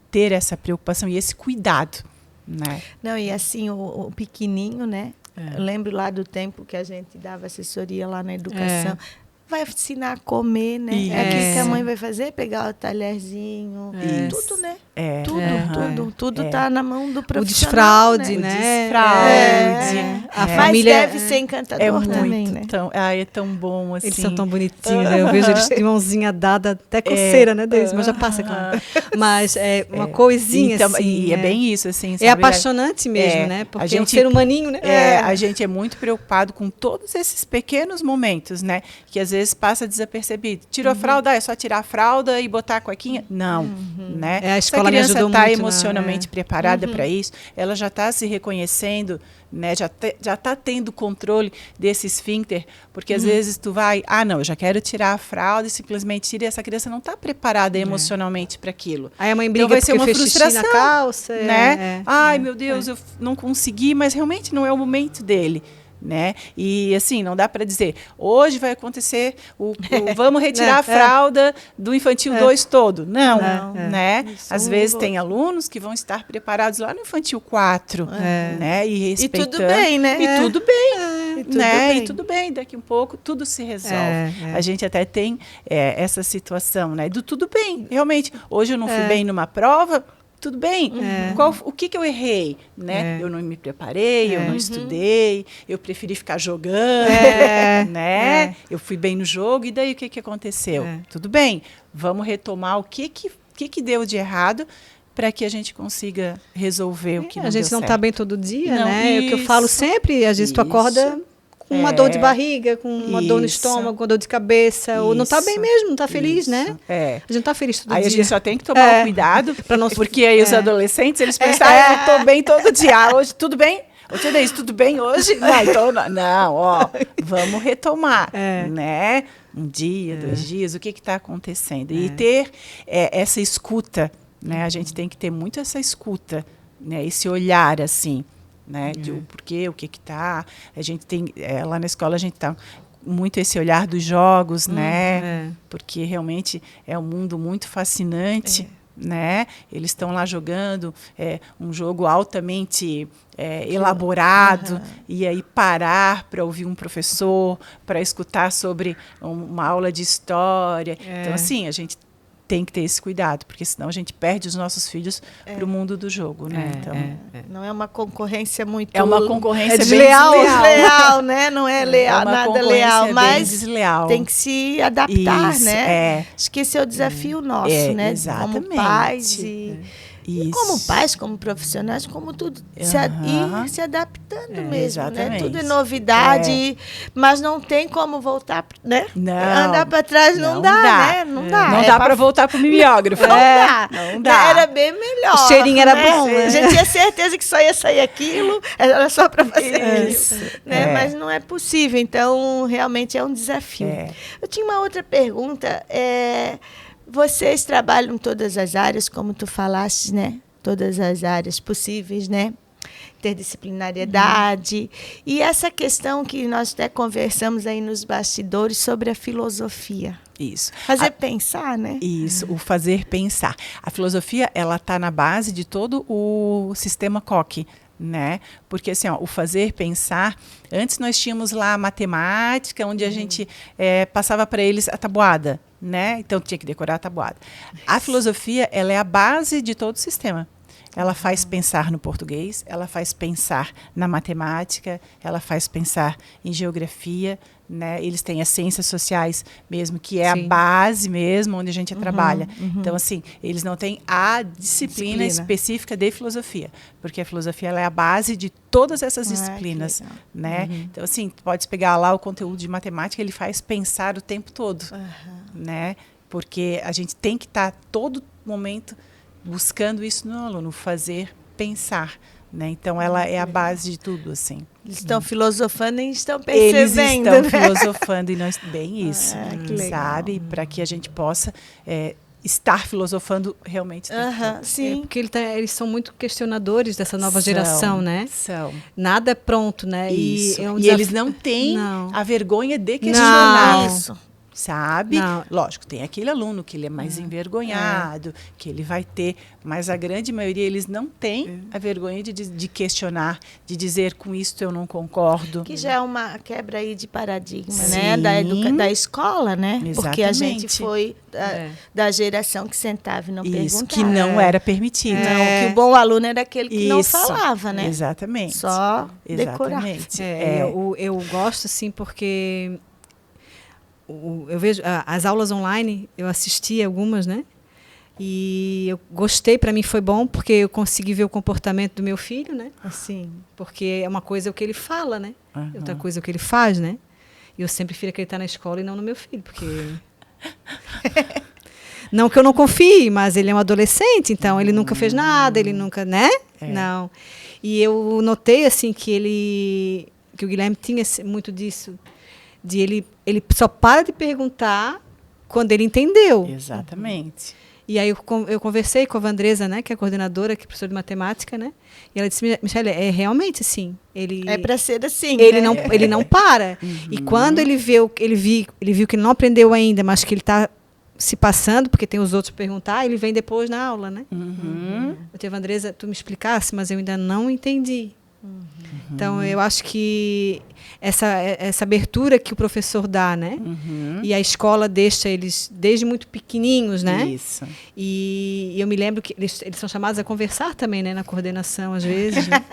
ter essa preocupação e esse cuidado, né?
Não, e assim, o pequenininho, né? Eu lembro lá do tempo que a gente dava assessoria lá na educação. Vai ensinar a comer, né?
Isso.
É aquilo que a mãe vai fazer, pegar o talherzinho, tudo, né? Tudo tá na mão do profissional.
O desfraude,
né?
né?
Desfraude.
A
Mas
família
deve ser encantador também, né?
É tão bom assim.
Eles são tão bonitinhos, né? Eu vejo eles de mãozinha dada, até coceira, né, deles, mas já passa, claro. Mas é uma coisinha
então,
assim.
E é bem isso, assim,
É
sabe?
apaixonante mesmo, né? Porque é um
gente,
ser humaninho, né?
A gente é muito preocupado com todos esses pequenos momentos, né? Que às vezes passa desapercebido. Tirou a fralda, é só tirar a fralda e botar a cuequinha? Não, né?
A escola
Se a criança
me ajudou
está
muito
emocionalmente preparada para isso, ela já está se reconhecendo, né? Já está tendo controle desse esfíncter, porque às vezes tu vai, não, eu já quero tirar a fralda e simplesmente tira, e essa criança não está preparada emocionalmente para aquilo.
Aí a mãe briga
então vai ser uma
fez
frustração
na calça,
né? Ai, meu Deus, eu não consegui, mas realmente não é o momento dele. Né? E assim, não dá para dizer, hoje vai acontecer vamos retirar a fralda do infantil 2 todo. Não, né? Às vezes tem alunos que vão estar preparados lá no infantil 4, né? E respeitando.
E tudo bem, né?
E tudo bem, né?
bem.
E tudo bem, daqui um pouco tudo se resolve. A gente até tem essa situação, né? Do tudo bem, realmente. Hoje eu não fui bem numa prova, tudo bem. O que eu errei? Né? Eu não me preparei, eu não estudei, eu preferi ficar jogando, né? Eu fui bem no jogo, e daí o que aconteceu? Tudo bem, vamos retomar o que deu de errado para que a gente consiga resolver o que não deu certo.
A gente não está bem todo dia,
não,
né? É o que eu falo sempre, às vezes tu acorda com uma dor de barriga, com uma dor no estômago, com dor de cabeça, ou não está bem mesmo, não está feliz, né? A gente não está feliz todo dia.
Aí a gente só tem que tomar cuidado, porque aí os adolescentes, eles pensam, eu estou bem todo dia, hoje tudo bem? Isso tudo bem hoje? Não, vamos retomar, né? Um dia, 2 dias, o que está acontecendo? E ter essa escuta, né? A gente tem que ter muito essa escuta, né? Esse olhar, assim, né? De o porquê, o que tá. A gente tem, lá na escola a gente tá muito esse olhar dos jogos, né? Porque realmente é um mundo muito fascinante, né? Eles estão lá jogando um jogo altamente elaborado, e aí parar para ouvir um professor, para escutar sobre uma aula de história. Então, assim, a gente tem que ter esse cuidado, porque senão a gente perde os nossos filhos para o mundo do jogo, né? Então,
não é uma concorrência muito...
É uma concorrência
desleal,
bem desleal.
né? Não é leal, nada leal, mas desleal. Tem que se adaptar, né? Acho que esse é o desafio nosso, né?
Exatamente.
Como pais e como pais, como profissionais, como tudo, ir se adaptando mesmo,
exatamente.
Né? Tudo é novidade, mas não tem como voltar, né?
Não,
andar para trás não dá, né? Não dá.
Não dá para voltar para o mimeógrafo.
Não dá. Era bem melhor.
O cheirinho era bom, né?
A gente tinha certeza que só ia sair aquilo, era só para fazer isso. Né? Mas não é possível, então realmente é um desafio. Eu tinha uma outra pergunta, vocês trabalham em todas as áreas, como tu falaste, né? Todas as áreas possíveis, né? Interdisciplinariedade. E essa questão que nós até conversamos aí nos bastidores sobre a filosofia.
Isso.
Fazer pensar, né?
Isso, o fazer pensar. A filosofia, ela está na base de todo o sistema Koch, né? Porque assim, o fazer pensar, antes nós tínhamos lá a matemática, onde a gente passava para eles a tabuada, né? Então tinha que decorar a tabuada. A filosofia, ela é a base de todo o sistema. Ela faz pensar no português, ela faz pensar na matemática, ela faz pensar em geografia, né? Eles têm as ciências sociais mesmo, que é
Sim.
a base mesmo onde a gente trabalha. Então, assim, eles não têm a disciplina específica de filosofia, porque a filosofia ela é a base de todas essas disciplinas, né? Então, assim, pode pegar lá o conteúdo de matemática, ele faz pensar o tempo todo, né? Porque a gente tem que estar todo momento buscando isso no aluno, fazer pensar, né? Então, ela é a base de tudo, assim.
Eles estão filosofando e estão percebendo.
Eles estão filosofando e nós bem isso,
que legal.
sabe? Para que a gente possa estar filosofando realmente.
Sim.
Porque eles são muito questionadores dessa nova geração, né?
São.
Nada é pronto, né?
Isso.
E, é um
E eles não têm
Não.
a vergonha de questionar.
Não.
Isso.
Sabe?
Não.
Lógico, tem aquele aluno que ele é mais envergonhado, que ele vai ter, mas a grande maioria, eles não têm a vergonha de questionar, de dizer com isso eu não concordo.
Que já é uma quebra aí de paradigma,
Sim.
né? Da escola, né? Porque a gente
Exatamente.
foi da geração que sentava e não
Isso,
perguntava.
que não era permitido.
Não, que o bom aluno era aquele que não
Isso.
falava, né?
Exatamente.
Só decorar.
Exatamente.
Eu gosto, assim, porque eu vejo as aulas online, eu assisti algumas, né? E eu gostei, para mim foi bom, porque eu consegui ver o comportamento do meu filho, né? Assim, porque é uma coisa o que ele fala, né? Outra coisa o que ele faz, né? E eu sempre prefiro acreditar na escola e não no meu filho, porque... Não que eu não confie, mas ele é um adolescente, então ele nunca fez nada, ele nunca, né? Não. E eu notei, assim, que o Guilherme tinha muito disso, de ele só para de perguntar quando ele entendeu.
Exatamente.
E aí eu conversei com a Vandresa, né, que é a coordenadora, que é professora de matemática, né? E ela disse: Michele, é realmente assim.
É para ser assim,
ele
né?
ele não para. E quando ele viu que ele não aprendeu ainda, mas que ele está se passando, porque tem os outros para perguntar, ele vem depois na aula, né? Eu disse: Vandresa, tu me explicasse, mas eu ainda não entendi. Então, eu acho que essa abertura que o professor dá, né? E a escola deixa eles desde muito pequenininhos, né?
Isso.
E eu me lembro que eles são chamados a conversar também, né? Na coordenação, às vezes, né?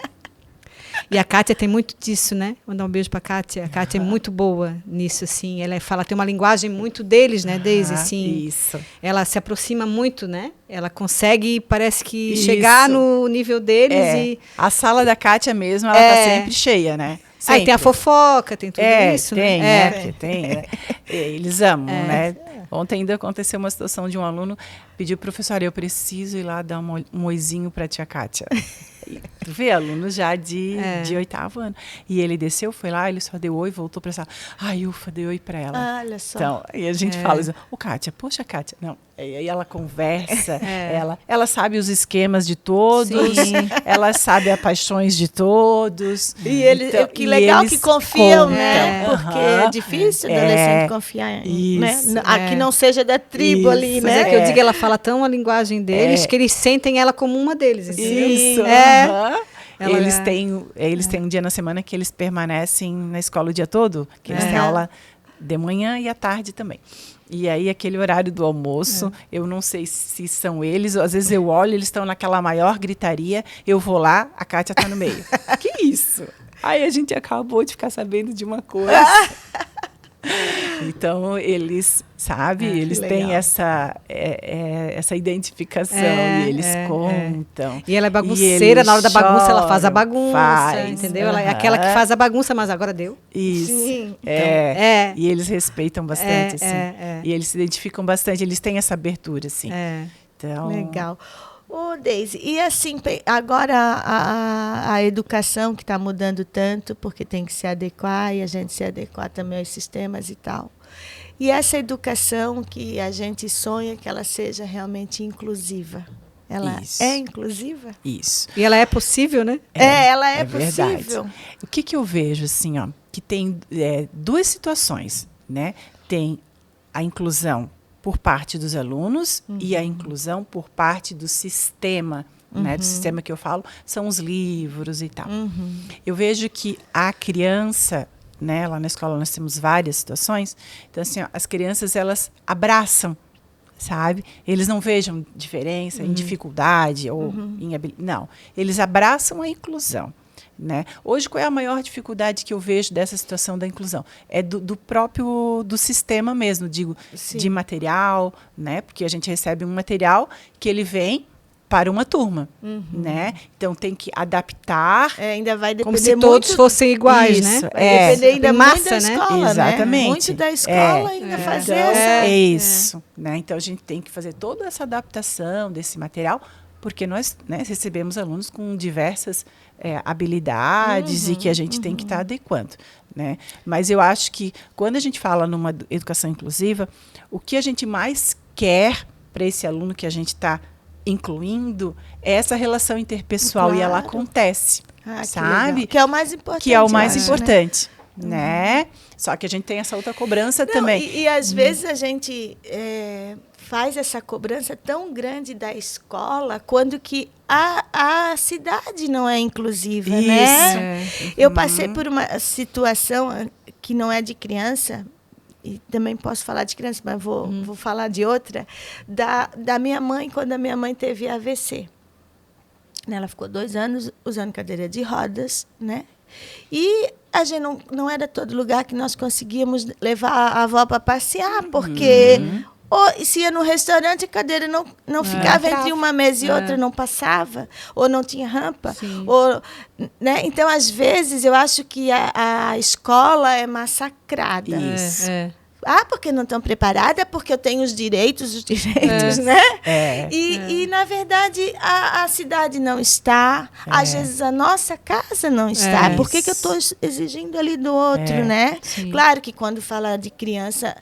E a Kátia tem muito disso, né? Vou mandar um beijo para a Kátia. A Kátia é muito boa nisso, assim. Ela tem uma linguagem muito deles, né, Deise? Assim,
isso.
Ela se aproxima muito, né? Ela consegue, parece que, chegar no nível deles e...
A sala da Kátia mesmo, ela tá sempre cheia, né? Sempre.
Aí tem a fofoca, tem tudo isso,
tem,
né?
Porque tem, né? Eles amam, né? Ontem ainda aconteceu uma situação de um aluno pediu, professor, eu preciso ir lá dar um oizinho para a tia Kátia. E, tu vê, aluno já de 8º ano. E ele desceu, foi lá, ele só deu oi, voltou para a sala. Ai, ufa, deu oi para ela.
Olha só.
Então, aí a gente fala, Kátia, poxa, Kátia. Não, aí ela conversa, ela sabe os esquemas de todos, ela sabe as paixões de todos.
E então, que legal que confiam, né? Porque é difícil o adolescente confiar em, né? Que não seja da tribo ali, né?
Mas é que eu digo, ela fala tão a linguagem deles que eles sentem ela como uma deles. Entendeu?
Isso. Eles têm um dia na semana que eles permanecem na escola o dia todo, que eles têm aula de manhã e à tarde também. E aí, aquele horário do almoço, eu não sei se são eles, ou às vezes eu olho, eles estão naquela maior gritaria, eu vou lá, a Kátia está no meio. Que isso? Aí a gente acabou de ficar sabendo de uma coisa. Então, eles, sabe, eles têm essa identificação e eles contam.
E ela é bagunceira, na hora da bagunça ela faz a bagunça,
faz,
entendeu? Ela é aquela que faz a bagunça, mas agora deu.
Isso.
Sim.
Então, e eles respeitam bastante, assim.
É.
E eles se identificam bastante, eles têm essa abertura, assim. Então,
legal. Ô, Deise, e assim, agora a educação que está mudando tanto, porque tem que se adequar e a gente se adequar também aos sistemas e tal. E essa educação que a gente sonha que ela seja realmente inclusiva. Ela é inclusiva?
Isso.
E ela é possível, né?
Ela é possível.
Verdade. O que eu vejo, assim, ó, que tem duas situações, né? Tem a inclusão por parte dos alunos e a inclusão por parte do sistema, né? Do sistema que eu falo, são os livros e tal. Eu vejo que a criança, né? Lá na escola nós temos várias situações. Então, assim, ó, as crianças, elas abraçam sabe? Eles não vejam diferença em dificuldade ou em habilidade. Não, eles abraçam a inclusão. Né? Hoje, qual é a maior dificuldade que eu vejo dessa situação da inclusão? É do próprio do sistema mesmo, digo, de material, né? Porque a gente recebe um material que ele vem para uma turma, né? Então tem que adaptar.
Ainda vai depender
Como se todos
muito,
fossem iguais,
Isso,
né?
vai depender ainda
Tem
muito
massa,
da
né?
escola,
Exatamente.
né? Muito da escola ainda fazer essa...
É isso, né? Então a gente tem que fazer toda essa adaptação desse material, porque nós, né, recebemos alunos com diversas habilidades e que a gente tem que estar adequando, né? Mas eu acho que quando a gente fala numa educação inclusiva, o que a gente mais quer para esse aluno que a gente está incluindo é essa relação interpessoal,
Claro.
e ela acontece, sabe?
Que é o mais importante.
Que é o mais
eu acho,
importante, né? Só que a gente tem essa outra cobrança também.
E às vezes a gente faz essa cobrança tão grande da escola quando que a cidade não é inclusiva, né? Eu passei por uma situação que não é de criança, e também posso falar de criança, mas vou falar de outra, da minha mãe, quando a minha mãe teve AVC. Ela ficou 2 anos usando cadeira de rodas, né? E a gente não era todo lugar que nós conseguíamos levar a avó para passear, porque ou se ia no restaurante, a cadeira não ficava entre uma mesa e outra, não passava, ou não tinha rampa. Ou, né? Então, às vezes, eu acho que a escola é massacrada.
Isso.
Porque não estão preparadas, porque eu tenho os direitos, né? E, na verdade, a cidade não está. Às vezes, a nossa casa não está. Por que eu estou exigindo ali do outro, né?
Sim.
Claro que quando fala de criança,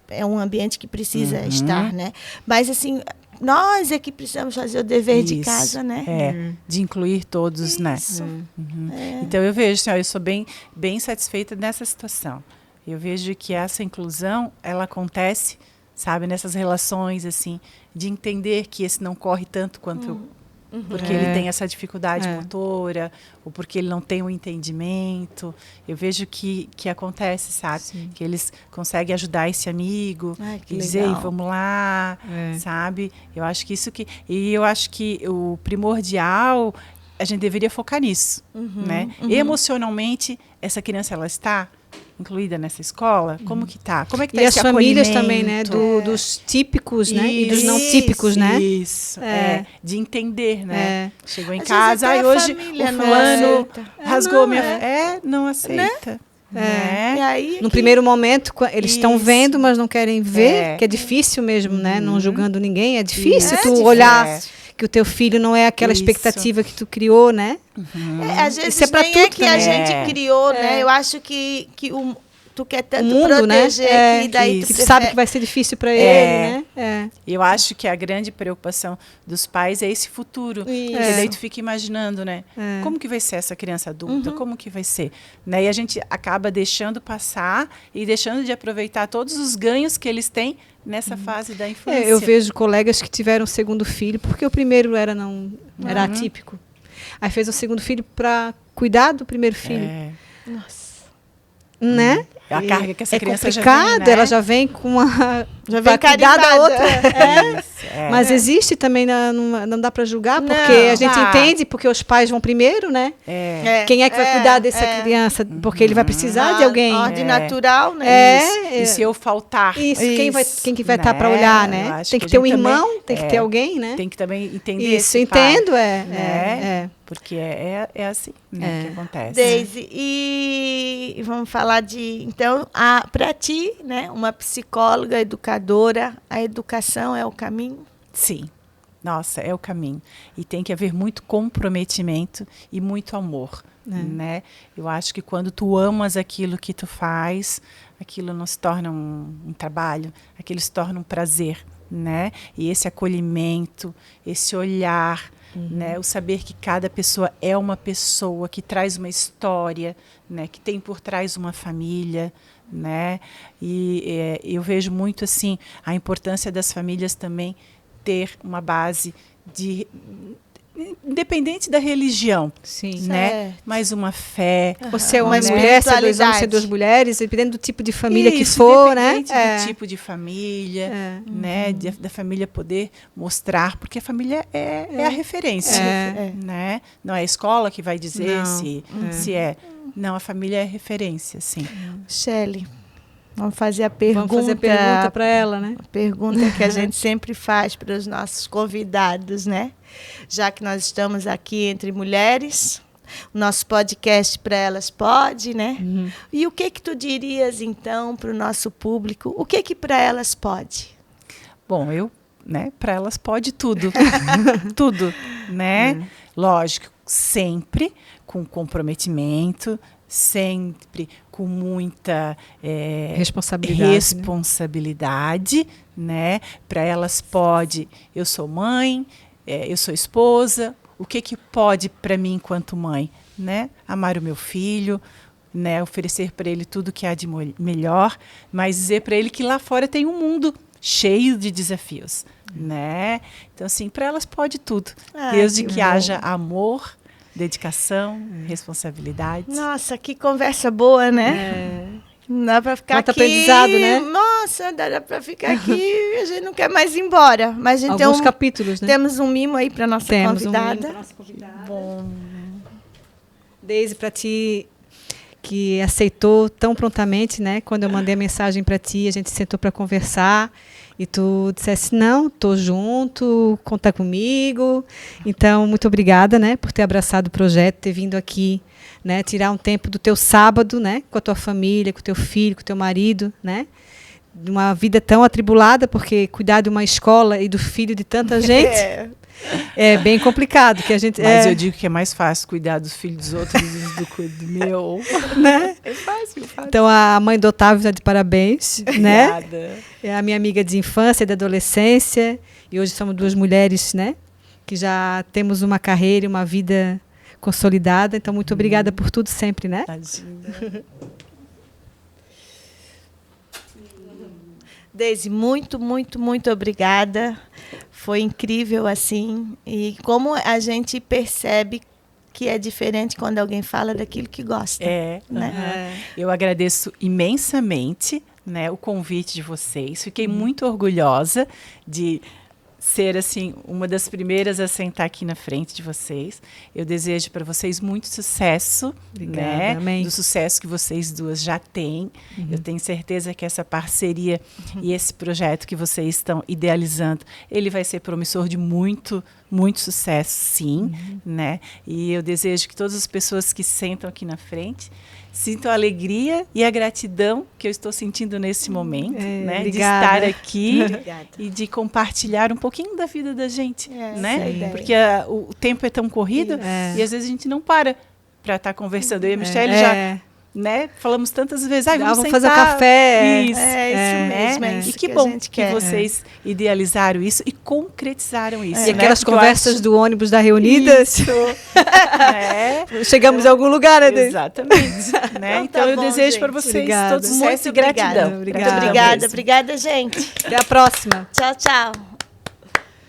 é um ambiente que precisa estar, né? Mas, assim, nós é que precisamos fazer o dever de casa, né?
De incluir todos, né? Então, eu vejo, assim, eu sou bem satisfeita nessa situação. Eu vejo que essa inclusão, ela acontece, sabe, nessas relações, assim, de entender que esse não corre tanto quanto eu, porque ele tem essa dificuldade motora, ou porque ele não tem o entendimento. Eu vejo que acontece, sabe?
Sim.
Que eles conseguem ajudar esse amigo,
Que
dizer,
legal.
vamos lá, sabe? Eu acho que E eu acho que o primordial, a gente deveria focar nisso, né? Emocionalmente, essa criança, ela está incluída nessa escola? Como que tá? Como é que tá
E
esse
as famílias
acolhimento?
também, né? Dos típicos, né? E dos não típicos, né?
Isso, de entender, né? Chegou em
Às
casa,
vezes até
aí
a
hoje
família
o
não
fulano
aceita.
rasgou
não,
minha... não aceita. Né?
E aí,
No primeiro momento, eles estão
Isso.
vendo, mas não querem ver, que é difícil mesmo, né? Não julgando ninguém, é difícil tu
difícil.
olhar que o teu filho não é aquela expectativa que tu criou, né?
às vezes
Isso é pra
nem é
tudo
que a
também.
gente criou, né? Eu acho que tu quer tanto
O mundo, né?
proteger que daí
isso.
Que tu
prefere-
sabe que vai ser difícil para ele, né?
Eu acho que a grande preocupação dos pais é esse futuro.
Isso.
Porque daí tu fica imaginando, né? Como que vai ser essa criança adulta? Como que vai ser? Né? E a gente acaba deixando passar e deixando de aproveitar todos os ganhos que eles têm nessa fase da infância.
Eu vejo colegas que tiveram o segundo filho, porque o primeiro era atípico. Aí fez o segundo filho para cuidar do primeiro filho.
Nossa.
Né?
A carga que essa criança já
complicado,
vem, né?
ela já vem com a...
Já vem
pra cuidar da
carimbada.
outra.
Isso,
Mas existe também, não dá para julgar, porque
Não,
a gente
dá.
entende, porque os pais vão primeiro, né? Quem é que vai cuidar dessa criança? Porque ele vai precisar de alguém.
Ordem natural, né?
E se eu faltar?
Isso, quem que vai estar
né?
para olhar,
Eu
né?
acho
Tem que
a
ter um
gente também-
irmão, tem que ter alguém, né?
Tem que também entender
Isso,
esse pai,
entendo,
né? Porque é assim, né, que acontece.
Daisy, e vamos falar de... Então, para ti, né, uma psicóloga, educadora, a educação é o caminho?
Sim. Nossa, é o caminho. E tem que haver muito comprometimento e muito amor, né? Eu acho que quando tu amas aquilo que tu faz, aquilo não se torna um trabalho, aquilo se torna um prazer, né? E esse acolhimento, esse olhar, né? O saber que cada pessoa é uma pessoa que traz uma história, né? Que tem por trás uma família, né? E eu vejo muito assim a importância das famílias também ter uma base independente da religião,
Sim.
né?
Certo.
Mas uma fé.
Você é
Uma
homem e mulher, se é 2 homens, se é
espiritualidade.
2 mulheres, dependendo do tipo de família que
Isso,
for, né?
independente do tipo de família, né? Da família poder mostrar, porque a família é a referência, né? Não é a escola que vai dizer
Não.
se é. Não, a família é referência, sim.
Shelley, vamos fazer a pergunta.
Vamos fazer a pergunta para ela, né?
A pergunta que a gente sempre faz para os nossos convidados, né? Já que nós estamos aqui entre mulheres, o nosso podcast para elas pode, né? E o que tu dirias, então, para o nosso público? O que para elas pode?
Bom, né, para elas pode tudo. Tudo, né? Lógico, sempre com comprometimento, sempre com muita responsabilidade, né? Para elas pode, eu sou mãe, eu sou esposa, o que pode para mim enquanto mãe, né? Amar o meu filho, né? Oferecer para ele tudo que há de melhor, mas dizer para ele que lá fora tem um mundo cheio de desafios, né? Então, assim, para elas pode tudo, desde que haja amor, dedicação, responsabilidade.
Nossa, que conversa boa, né? Não dá para ficar
Muito
aqui.
aprendizado, né?
Nossa, dá para ficar aqui e a gente não quer mais ir embora. Mas então,
alguns capítulos, né?
Temos um mimo aí para nossa convidada.
Um mimo nossa convidada. Bom. Deise, para ti que aceitou tão prontamente, né? Quando eu mandei a mensagem para ti, a gente sentou para conversar e tu dissesse, não, tô junto, conta comigo. Então, muito obrigada, né, por ter abraçado o projeto, ter vindo aqui, né, tirar um tempo do teu sábado, né, com a tua família, com o teu filho, com o teu marido, né, de uma vida tão atribulada, porque cuidar de uma escola e do filho de tanta gente é bem complicado. Que a gente,
mas eu digo que é mais fácil cuidar dos filhos dos outros do meu.
Né?
É fácil.
Então, a mãe do Otávio está de parabéns. Né?
Obrigada.
É a minha amiga de infância e de adolescência. E hoje somos 2 mulheres, né, que já temos uma carreira e uma vida consolidada. Então, muito obrigada por tudo sempre, né?
Tadinha.
Deise, muito, muito, muito obrigada. Foi incrível, assim. E como a gente percebe que é diferente quando alguém fala daquilo que gosta. Né?
Eu agradeço imensamente, né, o convite de vocês. Fiquei muito orgulhosa de ser assim uma das primeiras a sentar aqui na frente de vocês. Eu desejo para vocês muito sucesso, né?
Amém.
Do sucesso que vocês duas já têm. Eu tenho certeza que essa parceria e esse projeto que vocês estão idealizando, ele vai ser promissor de muito sucesso, sim, né? E eu desejo que todas as pessoas que sentam aqui na frente sintam a alegria e a gratidão que eu estou sentindo nesse momento, né?
Obrigada.
De estar aqui e de compartilhar um pouquinho da vida da gente, né? Porque o tempo é tão corrido e às vezes a gente não para estar conversando. Eu e a Michelle já, né? Falamos tantas vezes, vamos
fazer um café.
Isso,
isso mesmo.
E que bom que vocês idealizaram isso e concretizaram isso.
E aquelas conversas do ônibus da Reunidas. Chegamos a algum lugar, né?
Exatamente. Né? Então eu desejo para vocês todo sucesso e gratidão.
Muito obrigada, gente.
Até a próxima.
Tchau, tchau.